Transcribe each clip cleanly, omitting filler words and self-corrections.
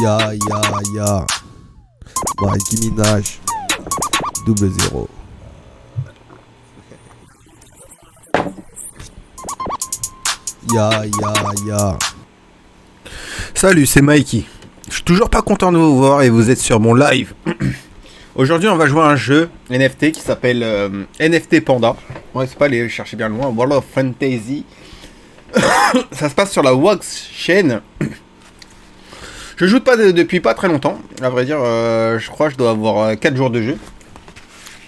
Ya. Nicki Minaj. 00. Ya. Salut, c'est Mikey. Je suis toujours pas content de vous voir et vous êtes sur mon live. Aujourd'hui, on va jouer à un jeu NFT qui s'appelle NFT Panda. Ouais, c'est pas aller chercher bien loin. World of Fantasy. Ça se passe sur la Wax chaîne. Je joue pas depuis pas très longtemps. À vrai dire, je crois que je dois avoir 4 jours de jeu.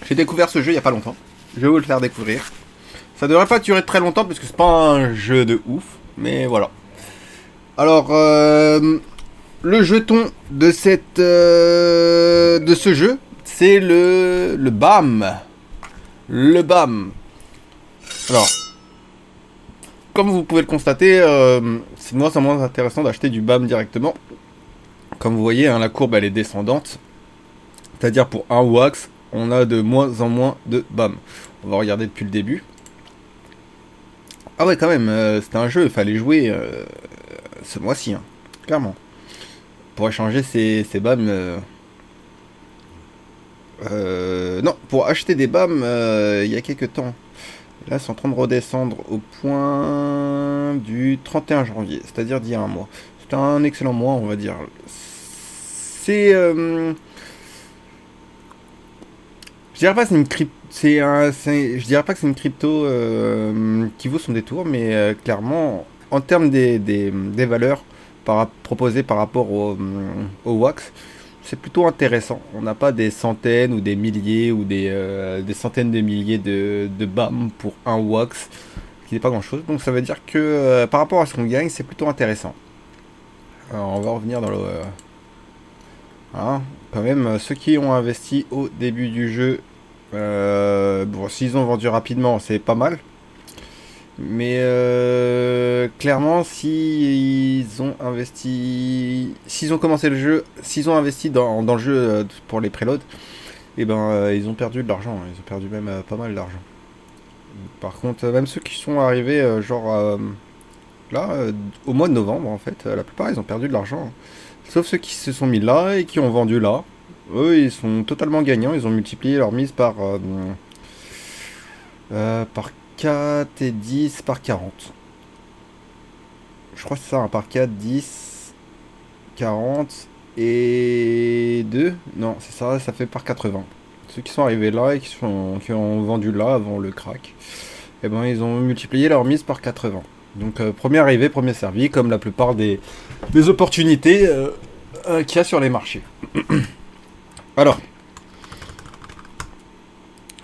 J'ai découvert ce jeu il y a pas longtemps. Je vais vous le faire découvrir. Ça devrait pas durer très longtemps parce que c'est pas un jeu de ouf. Mais voilà. Alors, le jeton de ce jeu, c'est le BAM. Le BAM. Alors, comme vous pouvez le constater, c'est moins intéressant d'acheter du BAM directement. Comme vous voyez, hein, la courbe elle est descendante. C'est-à-dire pour un wax, on a de moins en moins de BAM. On va regarder depuis le début. Ah ouais, quand même, c'était un jeu, il fallait jouer ce mois-ci, hein, clairement. Pour échanger ces BAM. Non, pour acheter des BAM il y a quelques temps. Là, c'est en train de redescendre au point du 31 janvier, c'est-à-dire d'il y a un mois. C'est un excellent mois, on va dire. C'est... je dirais pas que c'est une crypto... je dirais pas que c'est une crypto qui vaut son détour, mais clairement, en termes des valeurs proposées par rapport au wax, c'est plutôt intéressant. On n'a pas des centaines ou des milliers ou des centaines de milliers de BAM pour un wax, qui n'est pas grand chose. Donc ça veut dire que par rapport à ce qu'on gagne, c'est plutôt intéressant. Alors on va revenir dans le... hein, quand même, ceux qui ont investi au début du jeu, bon, s'ils ont vendu rapidement, c'est pas mal. Mais clairement, s'ils ont commencé le jeu, s'ils ont investi dans le jeu pour les préloads, et ben ils ont perdu de l'argent. Ils ont perdu même pas mal d'argent. Par contre, même ceux qui sont arrivés là, au mois de novembre, en fait, la plupart ils ont perdu de l'argent. Sauf ceux qui se sont mis là et qui ont vendu là. Eux, ils sont totalement gagnants. Ils ont multiplié leur mise par 4 et 10 par 40. Je crois que c'est ça, hein, par 4, 10, 40 et 2. Non, c'est ça, ça fait par 80. Ceux qui sont arrivés là et qui ont vendu là avant le crack, eh ben, ils ont multiplié leur mise par 80. Donc, premier arrivé, premier servi, comme la plupart des opportunités qu'il y a sur les marchés. Alors,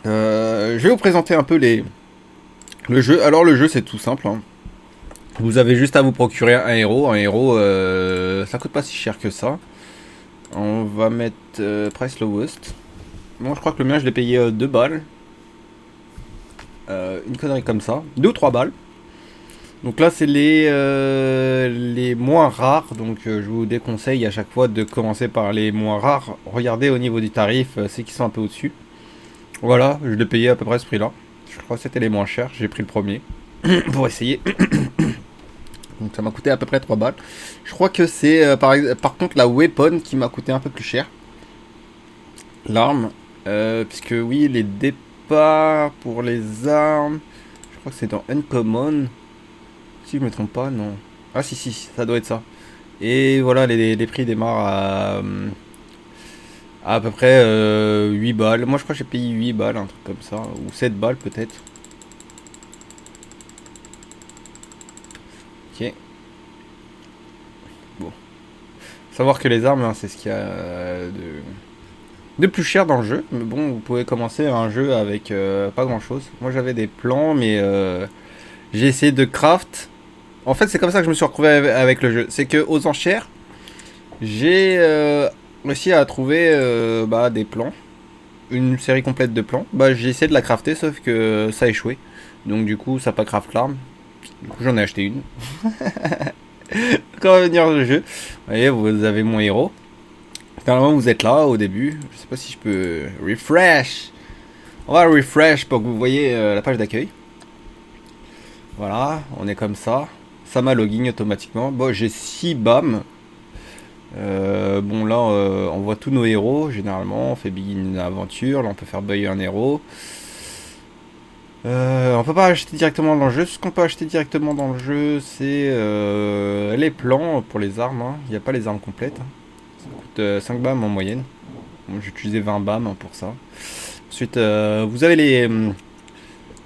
je vais vous présenter un peu le jeu. Alors le jeu c'est tout simple, hein. Vous avez juste à vous procurer un héros. Un héros, ça coûte pas si cher que ça. On va mettre price lowest. Bon, je crois que le mien je l'ai payé 2 balles. Une connerie comme ça. 2 ou 3 balles. Donc là c'est les moins rares. Donc je vous déconseille à chaque fois de commencer par les moins rares. Regardez au niveau du tarif, c'est qui sont un peu au-dessus. Voilà, je l'ai payé à peu près ce prix là. Je crois que c'était les moins chers, j'ai pris le premier pour essayer. Donc ça m'a coûté à peu près 3 balles. Je crois que c'est par contre la weapon qui m'a coûté un peu plus cher. L'arme, puisque oui, les départs pour les armes, je crois que c'est dans Uncommon. Si je me trompe pas, non. Ah si, ça doit être ça. Et voilà, les prix démarrent à peu près 8 balles. Moi je crois que j'ai payé 8 balles, un truc comme ça. Ou 7 balles peut-être. Ok. Bon. Savoir que les armes, hein, c'est ce qu'il y a de plus cher dans le jeu. Mais bon, vous pouvez commencer un jeu avec pas grand chose. Moi j'avais des plans, mais j'ai essayé de craft. En fait c'est comme ça que je me suis retrouvé avec le jeu. C'est que aux enchères, j'ai réussi à trouver des plans. Une série complète de plans. J'ai essayé de la crafter, sauf que ça a échoué. Donc du coup ça n'a pas craft l'arme. Du coup j'en ai acheté une. Quand on va venir le jeu, vous voyez, vous avez mon héros. Normalement vous êtes là au début. Je sais pas si je peux refresh. On va refresh pour que vous voyez la page d'accueil. Voilà, on est comme ça. Ça m'a login automatiquement. Bon, j'ai 6 BAM. Bon là on voit tous nos héros généralement, on fait begin une aventure, là on peut faire buy un héros. On peut pas acheter directement dans le jeu, ce qu'on peut acheter directement dans le jeu c'est les plans pour les armes, hein. Il n'y a pas les armes complètes, hein. Ça coûte 5 bams en moyenne, bon, j'ai utilisé 20 bams hein, pour ça. Ensuite vous avez les...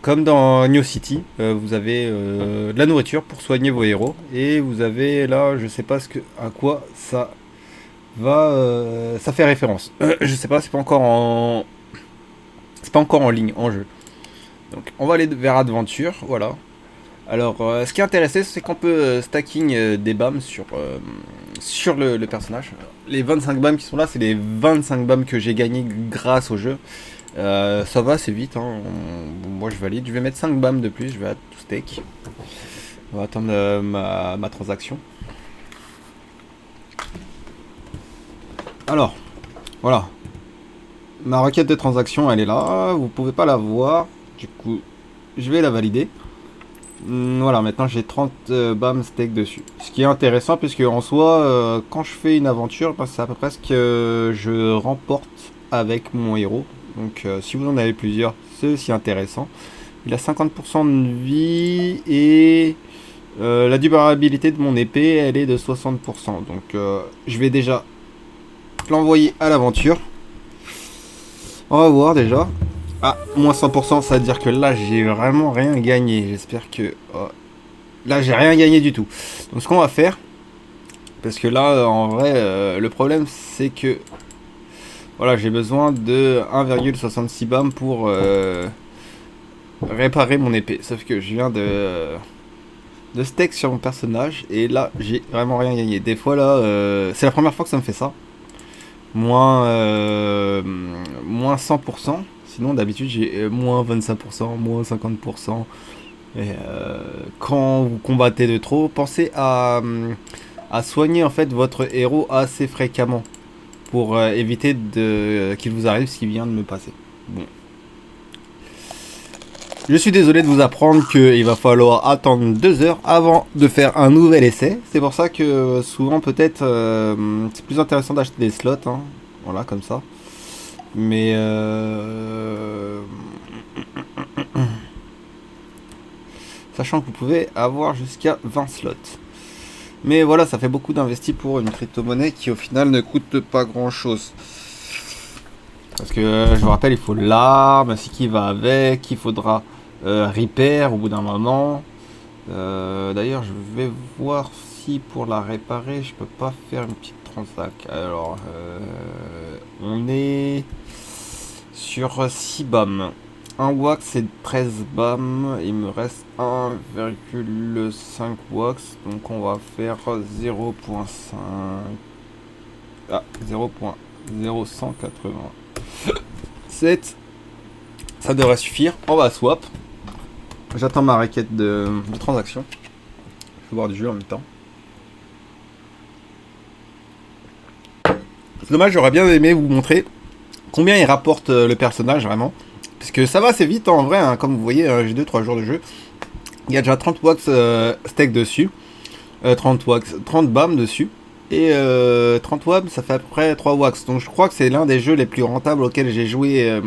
comme dans New City, vous avez de la nourriture pour soigner vos héros. Et vous avez là, je sais pas à quoi ça va, ça fait référence. Je sais pas, c'est pas encore en, c'est pas encore en ligne, en jeu. Donc on va aller vers Adventure, voilà. Alors, ce qui est intéressant, c'est qu'on peut stacking des bams sur le personnage. Les 25 bams qui sont là, c'est les 25 bams que j'ai gagnés grâce au jeu. Ça va, c'est vite, hein. Moi je valide. Je vais mettre 5 bams de plus, je vais à tout steak. On va attendre ma transaction. Alors, voilà. Ma requête de transaction, elle est là. Vous pouvez pas la voir. Du coup, je vais la valider. Voilà, maintenant j'ai 30 bam steak dessus. Ce qui est intéressant, puisque en soi, quand je fais une aventure, bah, c'est à peu près ce que je remporte avec mon héros. Donc si vous en avez plusieurs, c'est aussi intéressant. Il a 50% de vie et la durabilité de mon épée, elle est de 60%. Donc je vais déjà l'envoyer à l'aventure. On va voir déjà. Ah, moins 100%, ça veut dire que là, j'ai vraiment rien gagné. J'espère que... là, j'ai rien gagné du tout. Donc, ce qu'on va faire... Parce que là, en vrai, le problème, c'est que... Voilà, j'ai besoin de 1,66 bam pour réparer mon épée. Sauf que je viens de steak sur mon personnage. Et là, j'ai vraiment rien gagné. Des fois, là, c'est la première fois que ça me fait ça. Moins 100%. Sinon, d'habitude, j'ai moins 25%, moins 50%. Et quand vous combattez de trop, pensez à soigner en fait votre héros assez fréquemment pour éviter qu'il vous arrive ce qui vient de me passer. Bon. Je suis désolé de vous apprendre qu'il va falloir attendre 2 heures avant de faire un nouvel essai. C'est pour ça que souvent peut-être c'est plus intéressant d'acheter des slots, hein. Voilà, comme ça. Mais sachant que vous pouvez avoir jusqu'à 20 slots. Mais voilà, ça fait beaucoup d'investis pour une crypto-monnaie qui au final ne coûte pas grand chose. Parce que je vous rappelle, il faut l'arme, ce qui va avec, il faudra repair au bout d'un moment. D'ailleurs, je vais voir si pour la réparer, je peux pas faire une petite transac. Alors, on est sur 6 bams. Un wax c'est 13 bams. Il me reste 1,5 wax. Donc on va faire 0.5. Ah, 0.0187. Ça devrait suffire. On va swap. J'attends ma requête de transaction. Je vais voir du jeu en même temps. C'est dommage, j'aurais bien aimé vous montrer combien il rapporte le personnage vraiment. Parce que ça va assez vite en vrai, hein, comme vous voyez, j'ai 2-3 jours de jeu. Il y a déjà 30 wax steak dessus. 30 bams dessus. Et 30 wax, ça fait à peu près 3 wax. Donc je crois que c'est l'un des jeux les plus rentables auxquels j'ai joué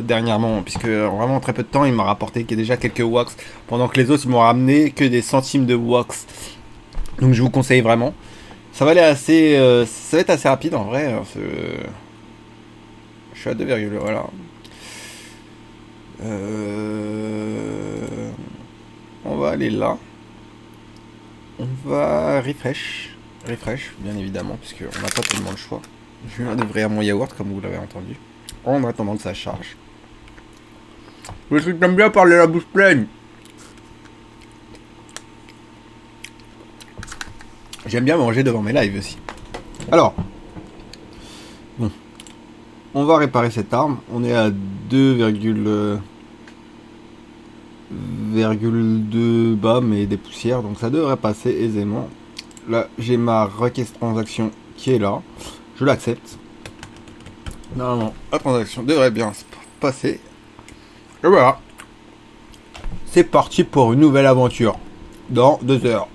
dernièrement. Puisque vraiment très peu de temps, il m'a rapporté déjà quelques wax. Pendant que les autres, ils m'ont ramené que des centimes de wax. Donc je vous conseille vraiment. Ça va aller assez... ça va être assez rapide en vrai. Hein, je suis à 2, voilà. On va aller là. On va refresh, bien évidemment, puisque on n'a pas tellement le choix. Je viens d'ouvrir mon yaourt, comme vous l'avez entendu, en attendant que ça charge. Le truc j'aime bien parler la bouche pleine. J'aime bien manger devant mes lives aussi. Alors, bon, on va réparer cette arme. On est à 2,2 bam et des poussières, donc ça devrait passer aisément. Là j'ai ma requête transaction qui est là, je l'accepte. Normalement la transaction devrait bien se passer. Et voilà, c'est parti pour une nouvelle aventure dans 2 heures.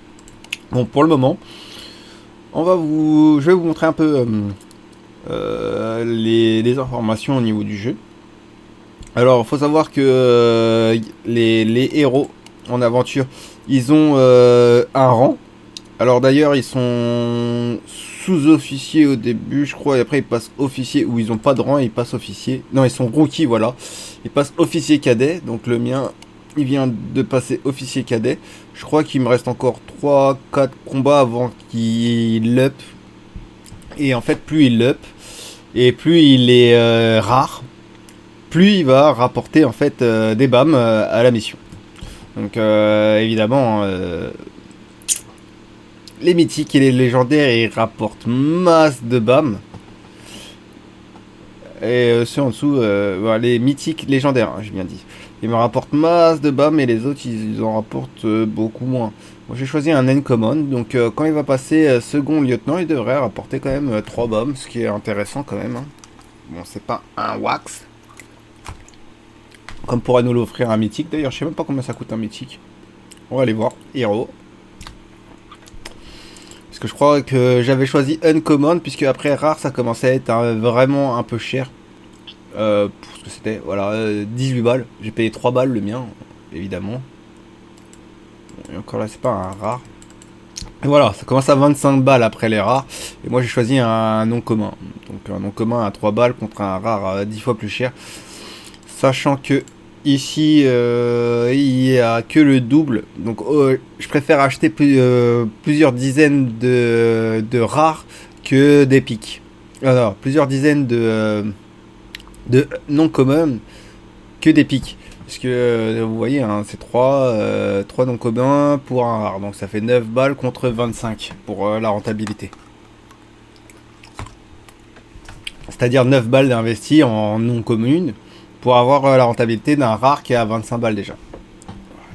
Bon, pour le moment Je vais vous montrer un peu les informations au niveau du jeu. Alors, il faut savoir que les héros en aventure, ils ont un rang. Alors d'ailleurs, ils sont sous-officiers au début, je crois, et après ils passent officiers, ou ils ont pas de rang et ils passent officiers. Non, ils sont rookies, voilà. Ils passent officier cadet, donc le mien, il vient de passer officier cadet. Je crois qu'il me reste encore 3-4 combats avant qu'il up. Et en fait, plus il up, et plus il est rare, plus il va rapporter en fait des BAM à la mission. Donc évidemment, les mythiques et les légendaires, ils rapportent masse de BAM. Et ceux en dessous, voilà, les mythiques légendaires, hein, j'ai bien dit. Ils me rapportent masse de BAM et les autres, ils en rapportent beaucoup moins. Moi, j'ai choisi un Uncommon, donc quand il va passer second lieutenant, il devrait rapporter quand même 3 BAM, ce qui est intéressant quand même. Hein. Bon, c'est pas un wax. Comme pourrait nous l'offrir un mythique. D'ailleurs, je sais même pas combien ça coûte un mythique. On va aller voir. Hero. Parce que je crois que j'avais choisi Uncommon, puisque après rare, ça commençait à être vraiment un peu cher. Pour ce que c'était. Voilà, 18 balles. J'ai payé 3 balles le mien, évidemment. Et encore là, c'est pas un rare. Et voilà, ça commence à 25 balles après les rares. Et moi, j'ai choisi un non commun. Donc un non commun à 3 balles contre un rare à 10 fois plus cher. Sachant que ici, il n'y a que le double. Donc je préfère acheter plusieurs dizaines de rares que d'épiques. Alors, plusieurs dizaines de non communs que d'épiques. Parce que vous voyez, hein, c'est 3 non communs pour un rare. Donc ça fait 9 balles contre 25 pour la rentabilité. C'est-à-dire 9 balles d'investi en non commune pour avoir la rentabilité d'un rare qui est à 25 balles déjà.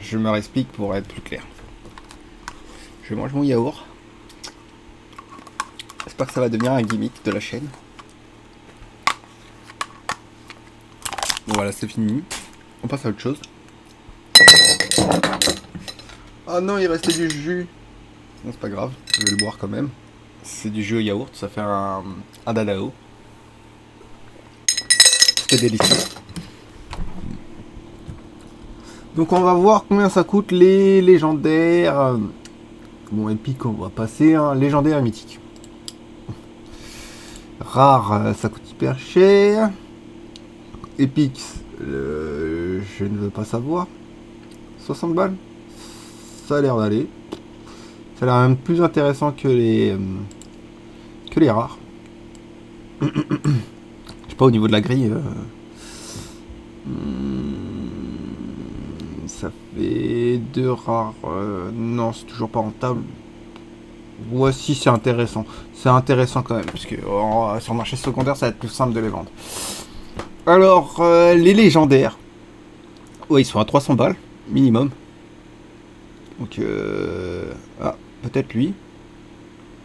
Je me réexplique pour être plus clair. Je mange mon yaourt. J'espère que ça va devenir un gimmick de la chaîne. Bon voilà, c'est fini. On passe à autre chose. Ah non, il restait du jus. Non, c'est pas grave, je vais le boire quand même. C'est du jus au yaourt, ça fait un dadao. C'est délicieux. Donc on va voir combien ça coûte les légendaires. Bon, épique, on va passer. Hein. Légendaire et mythique. Rare, ça coûte hyper cher. Épique, je ne veux pas savoir. 60 balles. Ça a l'air d'aller. Ça a l'air même plus intéressant que les rares. Je sais pas, au niveau de la grille. Ça fait 2 rares. Non, c'est toujours pas rentable. Voici, c'est intéressant. C'est intéressant quand même, parce que sur le marché secondaire, ça va être plus simple de les vendre. Alors, les légendaires. Ouais, ils sont à 300 balles, minimum. Donc, ah, peut-être lui.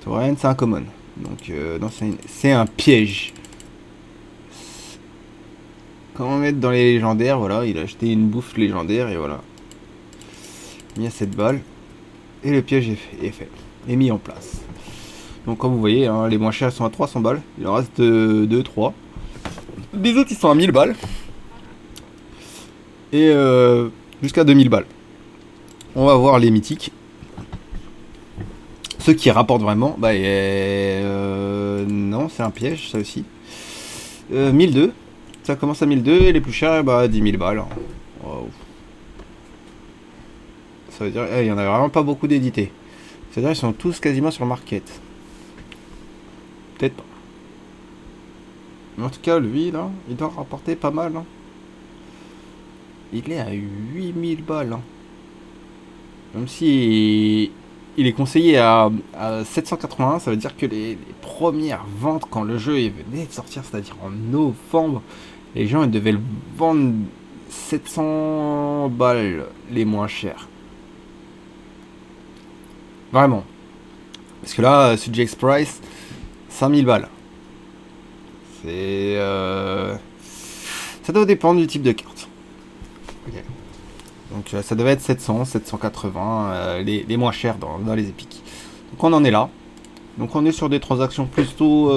Toren, c'est un common. Donc, non, c'est un piège. Comment mettre dans les légendaires? Voilà, il a acheté une bouffe légendaire et voilà. Mis à 7 balles. Et le piège est fait. Est mis en place. Donc comme vous voyez, hein, les moins chers sont à 300 balles. Il en reste 2, 3. Les autres ils sont à 1000 balles. Et jusqu'à 2000 balles. On va voir les mythiques. Ceux qui rapportent vraiment, bah non, c'est un piège ça aussi. 1002. Ça commence à 1002 et les plus chers, bah 10 000 balles. Wow. Ça veut dire, il y en a vraiment pas beaucoup d'édités. C'est-à-dire ils sont tous quasiment sur le market. Peut-être pas. Mais en tout cas, lui là, il doit rapporter pas mal. Hein. Il est à 8000 balles. Hein. Même si il est conseillé à 781, ça veut dire que les premières ventes quand le jeu venait de sortir, c'est-à-dire en novembre, les gens ils devaient le vendre 700 balles les moins chers. Vraiment. Parce que là, sur GX Price, 5000 balles. C'est... Ça doit dépendre du type de carte. Okay. Donc ça devait être 700, 780, les moins chers dans les épiques. Donc on en est là. Donc on est sur des transactions plutôt...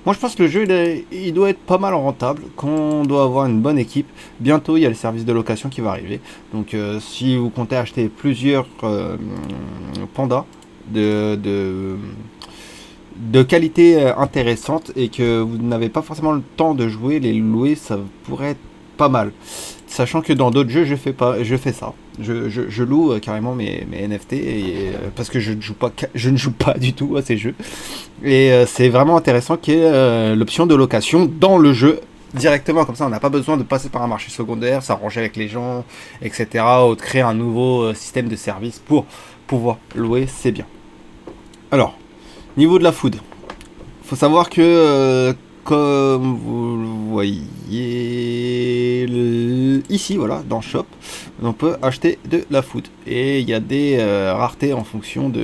Moi je pense que le jeu il doit être pas mal rentable, qu'on doit avoir une bonne équipe. Bientôt il y a le service de location qui va arriver. Donc si vous comptez acheter plusieurs pandas de qualité intéressante et que vous n'avez pas forcément le temps de jouer, les louer, ça pourrait être pas mal. Sachant que dans d'autres jeux, je fais ça. Je loue carrément mes NFT parce que je ne joue pas du tout à ces jeux. Et c'est vraiment intéressant qu'il y ait l'option de location dans le jeu directement. Comme ça, on n'a pas besoin de passer par un marché secondaire, s'arranger avec les gens, etc. Ou de créer un nouveau système de service pour pouvoir louer, c'est bien. Alors, niveau de la food, faut savoir que comme vous le voyez ici, voilà, dans Shop, on peut acheter de la food. Et il y a des raretés en fonction du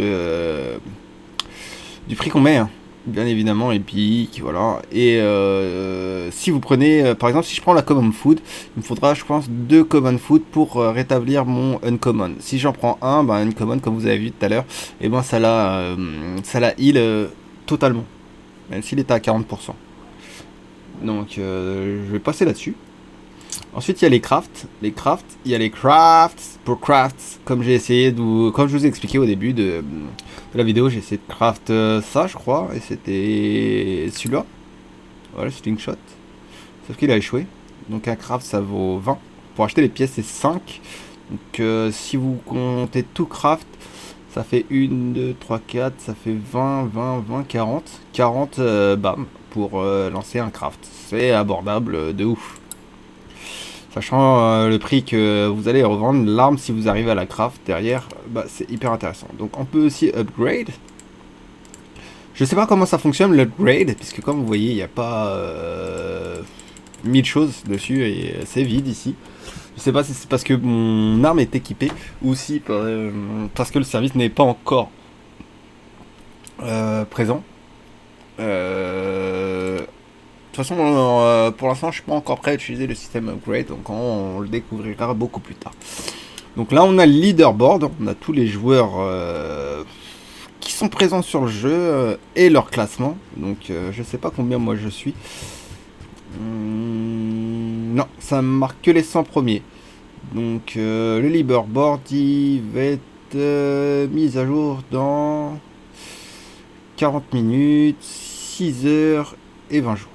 prix qu'on met, hein. Bien évidemment, épique, voilà. Et si vous prenez, par exemple, si je prends la common food, il me faudra, je pense, 2 common food pour rétablir mon uncommon. Si j'en prends un, ben, uncommon, comme vous avez vu tout à l'heure, et ben ça la heal totalement, même s'il est à 40%. Donc je vais passer là-dessus. Ensuite il y a les crafts. Il y a les crafts pour crafts. Comme j'ai essayé comme je vous ai expliqué au début de la vidéo, j'ai essayé de craft ça je crois. Et c'était celui-là. Voilà, slingshot. Sauf qu'il a échoué. Donc un craft ça vaut 20. Pour acheter les pièces c'est 5. Donc si vous comptez tout craft, ça fait 1, 2, 3, 4, ça fait 20, 40. 40 bam pour lancer un craft. C'est abordable de ouf. Sachant le prix que vous allez revendre l'arme si vous arrivez à la craft derrière, bah, c'est hyper intéressant. Donc on peut aussi upgrade. Je sais pas comment ça fonctionne l'upgrade, puisque comme vous voyez, il n'y a pas 1000 choses dessus et c'est vide ici. Je sais pas si c'est parce que mon arme est équipée ou si parce que le service n'est pas encore présent. De toute façon, pour l'instant, je suis pas encore prêt à utiliser le système upgrade, donc on le découvrira beaucoup plus tard. Donc là, on a le leaderboard, on a tous les joueurs qui sont présents sur le jeu et leur classement. Donc, je sais pas combien moi je suis. Non, ça me marque que les 100 premiers. Donc, le leaderboard, il va être mis à jour dans 40 minutes, 6 heures et 20 jours.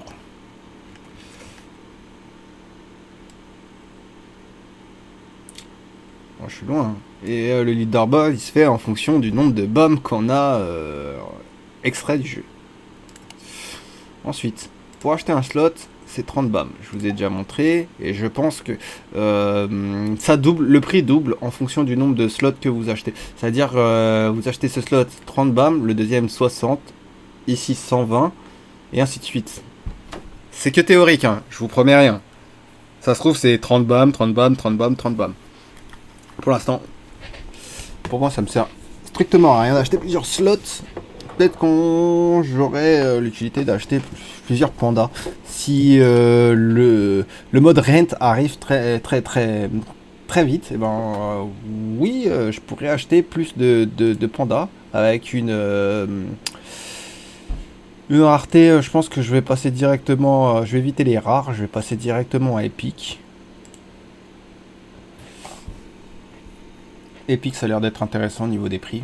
Je suis loin. Et le leaderboard il se fait en fonction du nombre de bombes qu'on a extrait du jeu. Ensuite, pour acheter un slot, c'est 30 bombes. Je vous ai déjà montré. Et je pense que ça double, le prix double en fonction du nombre de slots que vous achetez. C'est-à-dire, vous achetez ce slot 30 bombes, le deuxième 60, ici 120, et ainsi de suite. C'est que théorique, hein, je vous promets rien. Ça se trouve, c'est 30 bombes, 30 bombes, 30 bombes, 30 bombes. Pour l'instant, pour moi, ça me sert strictement à rien d'acheter plusieurs slots. Peut-être j'aurais l'utilité d'acheter plusieurs pandas si le mode rent arrive très vite. Et ben oui, je pourrais acheter plus de pandas avec une rareté. Je pense que je vais passer directement. Je vais éviter les rares. Je vais passer directement à épique. Epic, ça a l'air d'être intéressant au niveau des prix.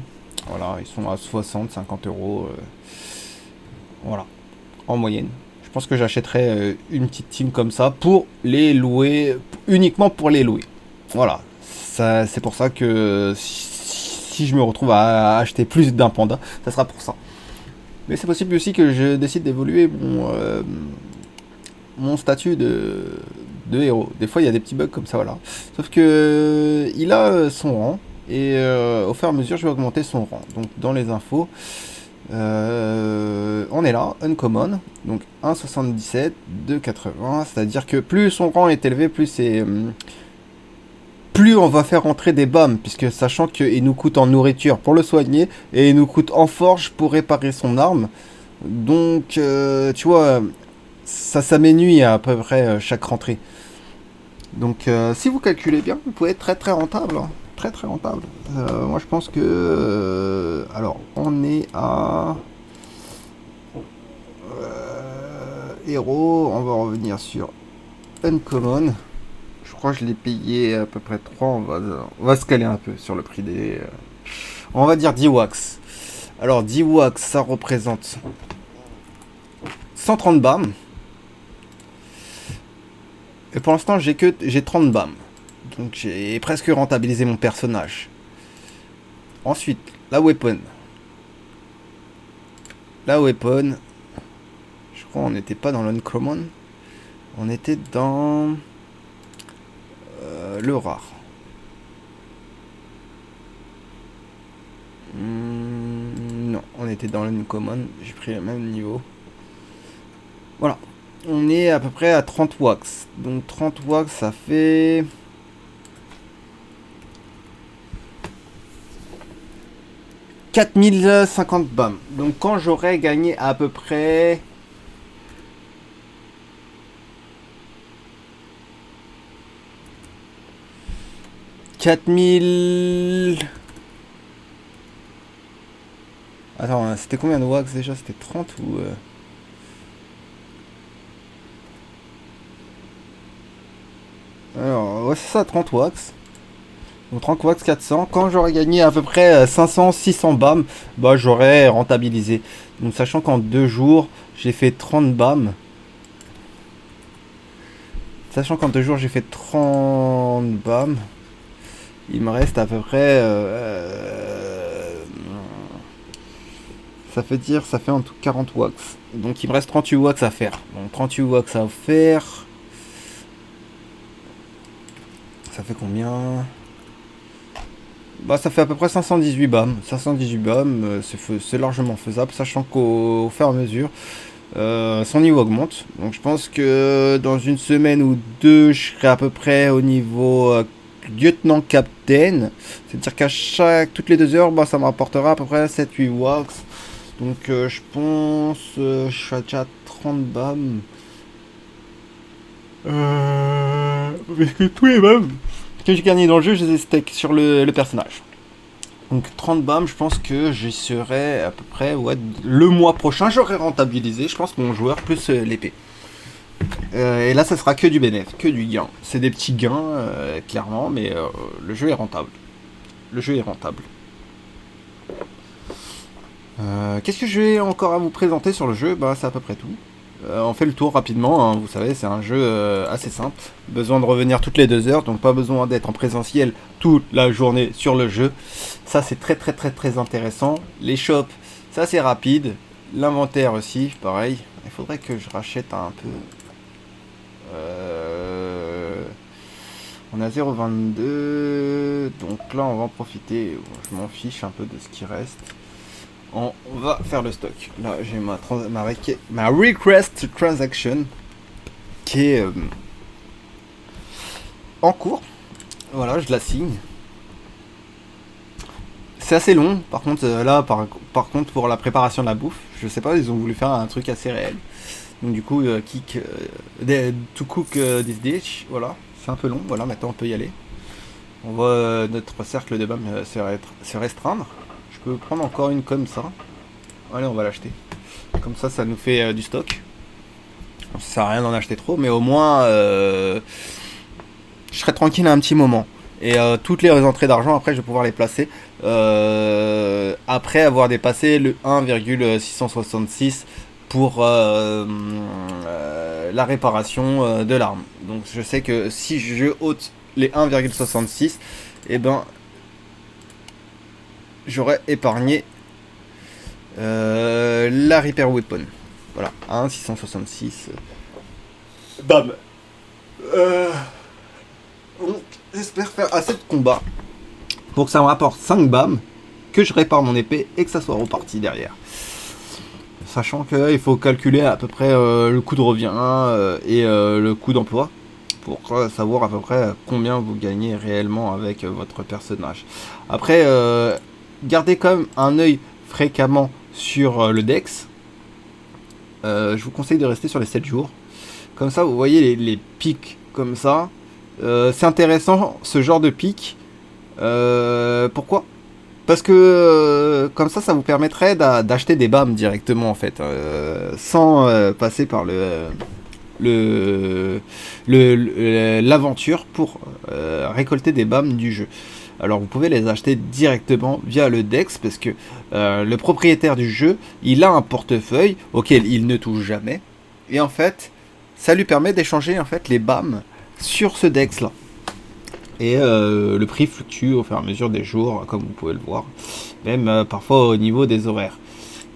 Voilà, ils sont à 60, 50 euros. Voilà, en moyenne. Je pense que j'achèterais une petite team comme ça pour les louer, uniquement pour les louer. Voilà, c'est pour ça que si je me retrouve à acheter plus d'un panda, ça sera pour ça. Mais c'est possible aussi que je décide d'évoluer mon statut de héros. Des fois, il y a des petits bugs comme ça, voilà. Sauf que il a son rang. Et au fur et à mesure, je vais augmenter son rang. Donc dans les infos, on est là, uncommon, donc 1,77, 2,80, c'est-à-dire que plus son rang est élevé, plus on va faire rentrer des bombes, puisque sachant qu'il nous coûte en nourriture pour le soigner, et il nous coûte en forge pour réparer son arme. Donc, tu vois, ça s'amenuit à peu près chaque rentrée. Donc, si vous calculez bien, vous pouvez être très rentable, hein. très très rentable. Moi je pense que... alors, on est à... Hero, on va revenir sur Uncommon. Je crois que je l'ai payé à peu près 3. On va se caler un peu sur le prix des... on va dire 10 wax. Alors 10 wax, ça représente 130 bam. Et pour l'instant, j'ai 30 bam. Donc j'ai presque rentabilisé mon personnage. Ensuite, la weapon. La weapon. Je crois on n'était pas dans l'uncommon. On était dans le rare. Non, on était dans l'uncommon. J'ai pris le même niveau. Voilà. On est à peu près à 30 wax. Donc 30 wax, ça fait... 4050 bam. Donc quand j'aurais gagné à peu près... 4000... Attends, c'était combien de wax déjà? C'était 30 ou... Alors, ouais, c'est ça, 30 wax. Donc 30 wax 400. Quand j'aurais gagné à peu près 500-600 bam, bah j'aurais rentabilisé. Donc sachant qu'en 2 jours, j'ai fait 30 bam. Sachant qu'en 2 jours, j'ai fait 30 bam. Il me reste à peu près... ça fait dire, ça fait en tout 40 wax. Donc il me reste 38 wax à faire. Donc 38 wax à faire. Ça fait combien? Bah ça fait à peu près 518 bam. 518 bam, c'est largement faisable, sachant qu'au fur et à mesure, son niveau augmente. Donc je pense que dans une semaine ou deux, je serai à peu près au niveau lieutenant captain. C'est-à-dire qu'à toutes les 2 heures, bah, ça me rapportera à peu près 7-8 wax. Donc je pense, je suis déjà à 30 bam. Parce que tous les bam que j'ai gagné dans le jeu, je les ai steak sur le personnage. Donc 30 bam, je pense que j'y serai à peu près, ouais, le mois prochain, j'aurai rentabilisé, je pense, mon joueur plus l'épée. Et là, ça sera que du bénéfice, que du gain. C'est des petits gains, clairement, mais le jeu est rentable. Le jeu est rentable. Qu'est-ce que je vais encore à vous présenter sur le jeu? Bah, c'est à peu près tout. On fait le tour rapidement, hein. Vous savez, c'est un jeu assez simple. Besoin de revenir toutes les 2 heures, donc pas besoin d'être en présentiel toute la journée sur le jeu. Ça, c'est très très très très intéressant. Les shops, ça c'est rapide. L'inventaire aussi, pareil. Il faudrait que je rachète un peu. On a 0,22. Donc là, on va en profiter. Je m'en fiche un peu de ce qui reste. On va faire le stock. Là, j'ai ma request transaction qui est en cours. Voilà, je la signe. C'est assez long. Par contre, là, par contre, pour la préparation de la bouffe, je sais pas, ils ont voulu faire un truc assez réel. Donc du coup, to cook this dish, voilà. C'est un peu long. Voilà, maintenant on peut y aller. On voit notre cercle de bam se restreindre. Je peux prendre encore une comme ça. Allez, on va l'acheter. Comme ça, ça nous fait du stock. Ça sert à rien d'en acheter trop, mais au moins, je serai tranquille un petit moment. Et toutes les entrées d'argent, après, je vais pouvoir les placer. Après avoir dépassé le 1,666 pour la réparation de l'arme. Donc, je sais que si je ôte les 1,66, et ben... j'aurais épargné la Repair Weapon. Voilà, 1,666. Bam. J'espère faire assez de combats pour que ça me rapporte 5 bam, que je répare mon épée et que ça soit reparti derrière. Sachant qu'il faut calculer à peu près le coût de revient et le coût d'emploi pour savoir à peu près combien vous gagnez réellement avec votre personnage. Après, gardez quand même un œil fréquemment sur le Dex. Je vous conseille de rester sur les 7 jours. Comme ça, vous voyez les pics comme ça. C'est intéressant ce genre de pic Pourquoi? Parce que comme ça vous permettrait d'acheter des BAM directement en fait, sans passer par l'aventure pour récolter des BAM du jeu. Alors vous pouvez les acheter directement via le DEX parce que le propriétaire du jeu, il a un portefeuille auquel il ne touche jamais. Et en fait, ça lui permet d'échanger en fait les BAM sur ce DEX là. Et le prix fluctue au fur et à mesure des jours, comme vous pouvez le voir, même parfois au niveau des horaires.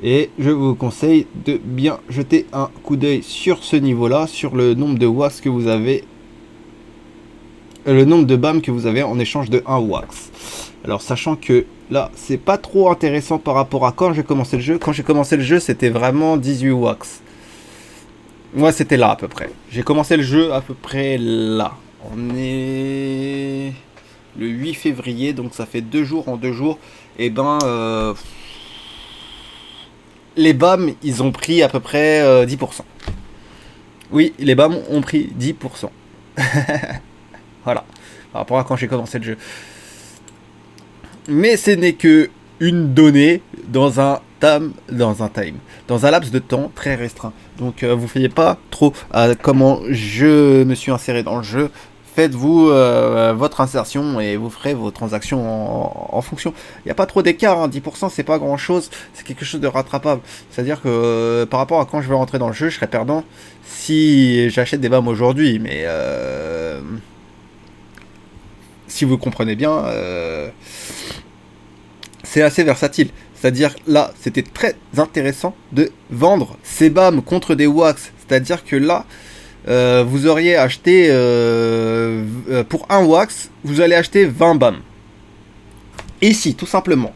Et je vous conseille de bien jeter un coup d'œil sur ce niveau-là, sur le nombre de wax que vous avez, le nombre de BAM que vous avez en échange de 1 wax. Alors sachant que là, c'est pas trop intéressant par rapport à quand j'ai commencé le jeu. Quand j'ai commencé le jeu, c'était vraiment 18 wax. Ouais, c'était là à peu près. J'ai commencé le jeu à peu près là. On est le 8 février, donc ça fait 2 jours en 2 jours. Et ben, les BAM, ils ont pris à peu près 10%. Oui, les BAM ont pris 10%. Voilà, par rapport à quand j'ai commencé le jeu. Mais ce n'est que une donnée dans un laps de temps très restreint. Donc vous ne faites pas trop comment je me suis inséré dans le jeu. Faites-vous votre insertion et vous ferez vos transactions en fonction. Il n'y a pas trop d'écart, hein. 10% c'est pas grand chose, c'est quelque chose de rattrapable. C'est-à-dire que par rapport à quand je vais rentrer dans le jeu, je serais perdant si j'achète des BAM aujourd'hui. Mais si vous comprenez bien, c'est assez versatile. C'est-à-dire là, c'était très intéressant de vendre ces BAM contre des wax. C'est-à-dire que là, vous auriez acheté pour un wax, vous allez acheter 20 BAM. Ici, tout simplement,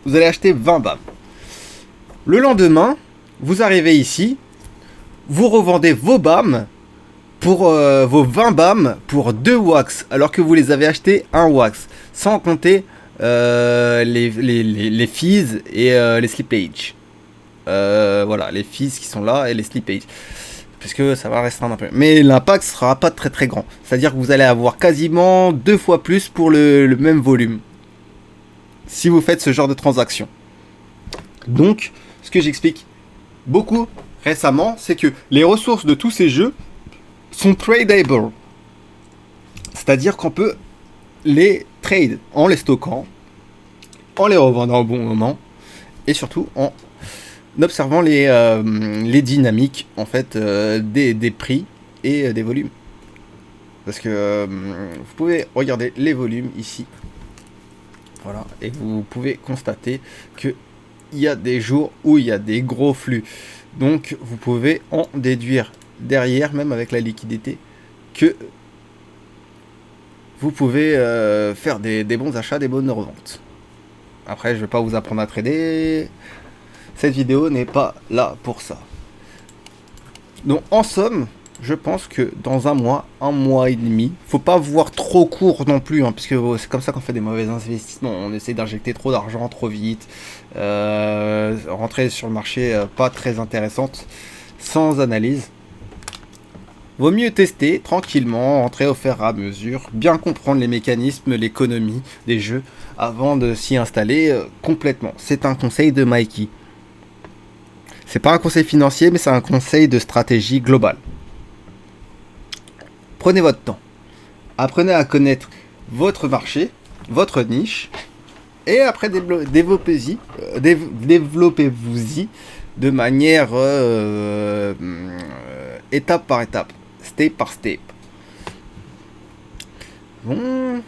vous allez acheter 20 BAM. Le lendemain, vous arrivez ici, vous revendez vos BAM pour vos 20 BAM pour 2 wax, alors que vous les avez achetés 1 wax, sans compter les fees et les slippage. Voilà, les fees qui sont là et les slippage. Puisque ça va restreindre un peu. Mais l'impact sera pas très très grand. C'est-à-dire que vous allez avoir quasiment 2 fois plus pour le même volume. Si vous faites ce genre de transaction. Donc, ce que j'explique beaucoup récemment, c'est que les ressources de tous ces jeux sont tradable. C'est-à-dire qu'on peut les trade en les stockant, en les revendant au bon moment, et surtout en observant les dynamiques en fait des prix et des volumes. Parce que vous pouvez regarder les volumes ici. Voilà, et vous pouvez constater que il y a des jours où il y a des gros flux. Donc vous pouvez en déduire derrière, même avec la liquidité, que vous pouvez faire des bons achats, des bonnes reventes. Après, je ne vais pas vous apprendre à trader. Cette vidéo n'est pas là pour ça. Donc en somme, je pense que dans un mois et demi, faut pas voir trop court non plus, hein, puisque c'est comme ça qu'on fait des mauvais investissements. On essaie d'injecter trop d'argent trop vite, rentrer sur le marché pas très intéressante, sans analyse. Vaut mieux tester tranquillement, rentrer au fur et à mesure, bien comprendre les mécanismes, l'économie des jeux, avant de s'y installer complètement. C'est un conseil de Mikey. C'est pas un conseil financier, mais c'est un conseil de stratégie globale. Prenez votre temps. Apprenez à connaître votre marché, votre niche, et après développez-vous-y de manière étape par étape, step par step. Bon,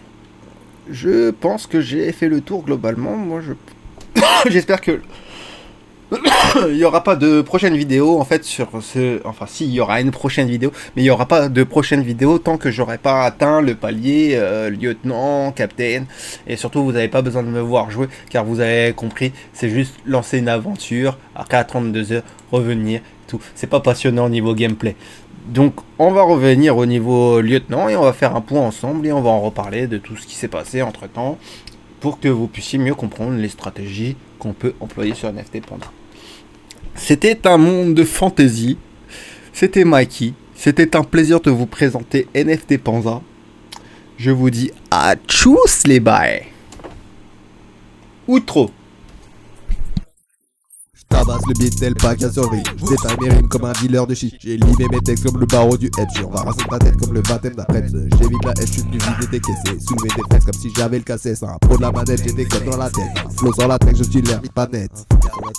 je pense que j'ai fait le tour globalement. Moi, j'espère que il n'y aura pas de prochaine vidéo en fait sur ce... Enfin si, il y aura une prochaine vidéo, mais il n'y aura pas de prochaine vidéo tant que j'aurai pas atteint le palier lieutenant, capitaine. Et surtout, vous n'avez pas besoin de me voir jouer, car vous avez compris, c'est juste lancer une aventure, après 32 heures, revenir, tout. C'est pas passionnant au niveau gameplay. Donc on va revenir au niveau lieutenant et on va faire un point ensemble et on va en reparler de tout ce qui s'est passé entre temps, pour que vous puissiez mieux comprendre les stratégies qu'on peut employer sur NFT Panda. C'était un monde de fantasy. C'était Mikey. C'était un plaisir de vous présenter NFT Panda. Je vous dis à tchuss les bails. Ou trop. Tabasse le beat tel pas qu'à survie. J'éteins mes rimes comme un dealer de shit. J'ai limé mes textes comme le barreau du F. On va raser ta tête comme le baptême d'après. J'évite la F, je suis venu vider tes caisses. Soulever des fesses comme si j'avais le cassé. C'est un pro de la manette, j'ai des codes dans la tête. Flow sur la tech, je suis l'hermite pas net.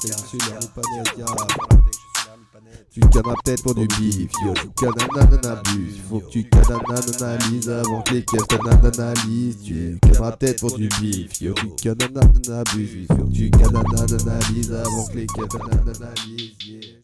Je suis l'hermite pas net, tu cannes ma tête pour du bif, yo, tu cannes abuse. Faut que tu cannes analyse avant que les caisses t'analysent. Tu cannes ma tête pour du bif, yo, tu cannes abuse. Faut que tu cannes analyse avant que les caisses t'analysent.